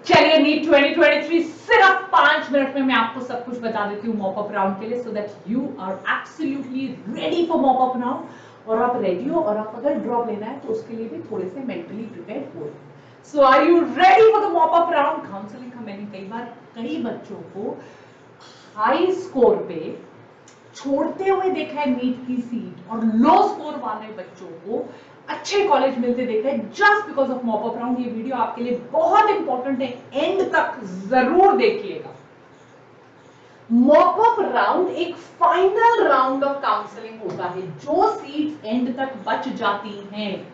चलिए नीट 2023 सिर्फ 5 मिनट में मैं आपको सब कुछ बता देती हूँ मॉप अप राउंड के लिए, so that you are absolutely ready for mop up round. और आप रेडी हो और आप अगर ड्रॉप लेना है तो उसके लिए भी थोड़े से मेंटली प्रिपेयर हो। So are you ready for the mop up round? Counselling का मैंने कई बच्चों को हाई स्कोर पे छोड़ते हुए देखा है नीट की सीट, और लो स्कोर वाले बच्चों को अच्छे कॉलेज मिलते देखा है just because of mop up round. ये वीडियो आपके लिए बहुत इंपॉर्टेंट है, एंड तक जरूर देखिएगा। मॉप अप राउंड एक फाइनल राउंड ऑफ काउंसलिंग होता है। जो सीट्स एंड तक बच जाती हैं,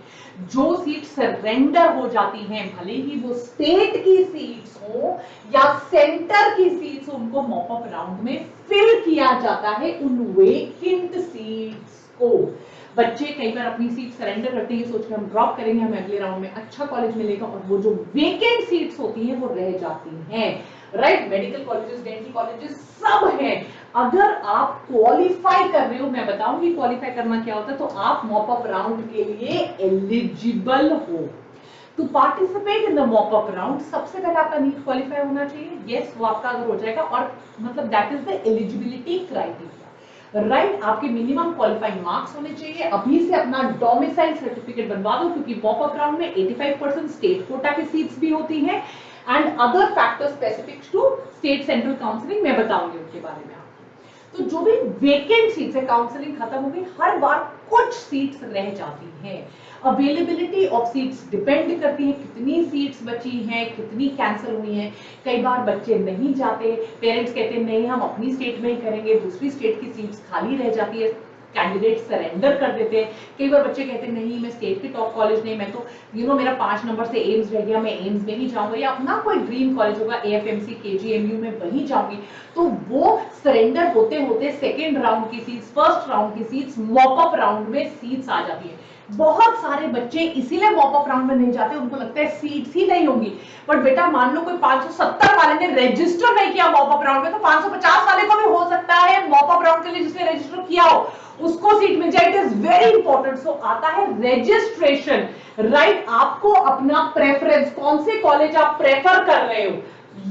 जो सीट सरेंडर हो जाती हैं, भले ही वो स्टेट की सीट्स हो या सेंटर की सीट्स हो, उनको मॉप अप राउंड में फिल किया जाता है उन वेकेंट सीट्स को। बच्चे कई बार अपनी सीट सरेंडर करते हैं, सोच के हम ड्रॉप करेंगे, हमें अगले राउंड में अच्छा कॉलेज मिलेगा, और वो जो वेकेंट सीट्स होती हैं वो रह जाती हैं। Right, medical colleges, dental colleges सब हैं। अगर आप क्वालिफाई कर रहे हो, मैं बताऊंगी क्वालिफाई करना क्या होता है, तो आप मॉप अप राउंड के लिए एलिजिबल हो। To participate in the mop up round सबसे पहले आपका नीट क्वालिफाई होना चाहिए। यस, वो आपका अगर हो जाएगा, और मतलब that is the eligibility criteria. Right, आपके मिनिमम क्वालिफाइंग मार्क्स होने चाहिए। अभी से अपना डोमिसाइल सर्टिफिकेट बनवा दो, क्योंकि मॉप अप राउंड में 85% स्टेट कोटा की सीट्स भी होती हैं, and other factors specific to state central counselling मैं बताऊंगी उनके बारे में आपको। तो जो भी वेकेंट सीट्स है, काउंसलिंग खत्म हो गई, हर बार कुछ सीट्स रह जाती हैं। अवेलेबिलिटी ऑफ सीट्स डिपेंड करती है कितनी सीट्स बची हैं, कितनी कैंसिल हुई हैं। कई बार बच्चे नहीं जाते, पेरेंट्स कहते हैं नहीं हम अपनी स्टेट में ही करेंगे, दूसरी स्टेट की सीट्स खाली रह जाती है, कैंडिडेट सरेंडर कर देते हैं। कई बार बच्चे कहते हैं नहीं मैं स्टेट के टॉप कॉलेज नहीं, मैं तो मेरा 5 नंबर से एम्स रह गया, मैं एम्स में ही जाऊंगा, या अपना कोई ड्रीम कॉलेज होगा एएफएमसी, केजीएमयू में वही जाऊंगी। तो वो सरेंडर होते होते सेकेंड राउंड की सीट्स, फर्स्ट राउंड की सीट्स, मॉप अप राउंड में सीट्स आ जाती है। बहुत सारे बच्चे इसीलिए मॉप अप राउंड में नहीं जाते, उनको लगता है सीट्स ही नहीं होंगी। बट बेटा मान लो कोई 570 वाले ने रजिस्टर नहीं किया मॉप अप राउंड में, तो 550 वाले को भी हो सकता है मॉप अप राउंड के लिए जिसने रजिस्टर किया हो उसको सीट मिल जाए। It is very important. So आता है रजिस्ट्रेशन। राइट, आपको अपना प्रेफरेंस, कौन से कॉलेज आप प्रेफर कर रहे हो,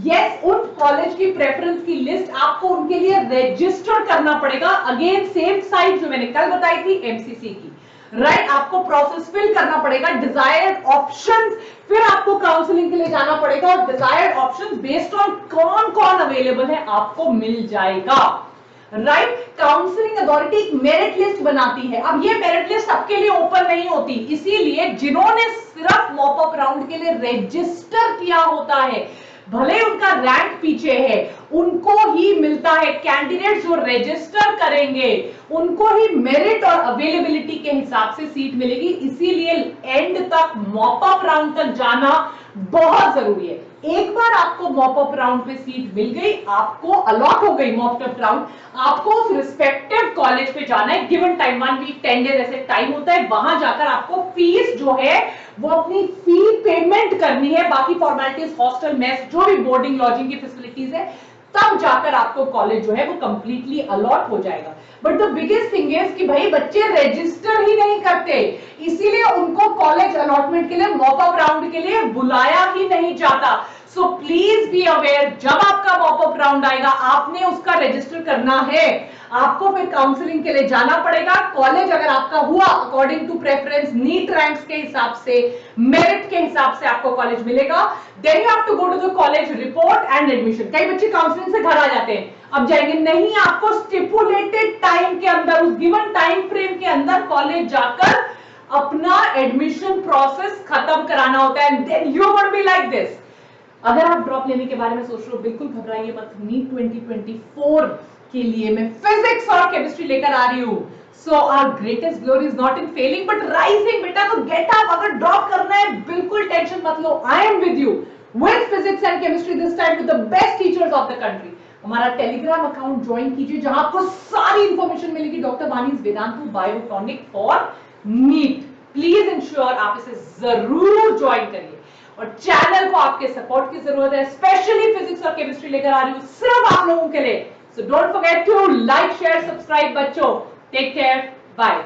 यस उन कॉलेज की प्रेफरेंस की लिस्ट आपको उनके लिए रजिस्टर करना पड़ेगा। अगेन सेम साइट जो मैंने कल बताई थी एमसीसी की। राइट, आपको प्रोसेस फिल करना पड़ेगा, डिजायर्ड ऑप्शंस, फिर आपको काउंसलिंग के लिए जाना पड़ेगा, और डिजायर्ड ऑप्शंस बेस्ड ऑन कौन कौन अवेलेबल है आपको मिल जाएगा। राइट, काउंसलिंग अथॉरिटी एक मेरिट लिस्ट बनाती है। अब ये मेरिट लिस्ट सबके लिए ओपन नहीं होती, इसीलिए जिन्होंने सिर्फ मॉप अप राउंड के लिए रजिस्टर किया होता है, भले उनका रैंक पीछे है, उनको ही मिलता है। कैंडिडेट जो रजिस्टर करेंगे उनको ही मेरिट और अवेलेबिलिटी के हिसाब से सीट मिलेगी। इसीलिए एंड तक मॉप अप राउंड तक जाना बहुत जरूरी है। एक बार आपको मॉप अप राउंड पे सीट मिल गई, आपको अलॉट हो गई मॉप अप राउंड, आपको उस रिस्पेक्टिव कॉलेज पे जाना है। गिवन टाइम 1 वीक 10 डेज ऐसे टाइम होता है, वहां जाकर आपको फीस जो है वो अपनी फी पेमेंट करनी है। बाकी फॉर्मेलिटीज, हॉस्टल, मेस, जो भी बोर्डिंग लॉजिंग की फैसिलिटीज है, तब जाकर आपको कॉलेज जो है वो कंप्लीटली अलॉट हो जाएगा। But the biggest thing is कि भाई बच्चे रजिस्टर ही नहीं करते, इसीलिए उनको कॉलेज अलॉटमेंट के लिए, मॉप अप राउंड के लिए बुलाया ही नहीं जाता। सो प्लीज बी अवेयर, जब आपका मॉप अप राउंड आएगा आपने उसका रजिस्टर करना है, आपको फिर काउंसलिंग के लिए जाना पड़ेगा। कॉलेज अगर आपका हुआ according to preference, NEET ranks के हिसाब से, मेरिट के हिसाब से आपको कॉलेज मिलेगा। Then you have to go to the college report and admission. कई बच्चे काउंसलिंग से घर आ जाते हैं, अब जाएंगे नहीं, आपको स्टिपुलेटेड टाइम के अंदर, उस गिवन टाइम फ्रेम के अंदर कॉलेज जाकर अपना एडमिशन प्रोसेस खत्म कराना होता है। Then you would be like this. अगर आप ड्रॉप लेने के बारे में सोच रहे हो, बिल्कुल घबराइए मत। नीट 2024 के लिए मैं फिजिक्स और केमिस्ट्री लेकर आ रही हूं। So our greatest glory is not in failing but rising. बेटा तो गेट अप, अगर ड्रॉप करना है बिल्कुल टेंशन मत लो। I am with you with physics and chemistry, this time with the best teachers of the country. हमारा Telegram account join कीजिए, जहां आपको सारी इंफॉर्मेशन मिलेगी। Doctor Vani's Vedantu Biotonic for NEET. Please ensure आप इसे जरूर ज्वाइन करिए, और चैनल को आपके सपोर्ट की जरूरत है। स्पेशली फिजिक्स और केमिस्ट्री लेकर आ रही हूं सिर्फ आप लोगों के लिए। So don't forget to like, share, subscribe बच्चों। Take care, bye.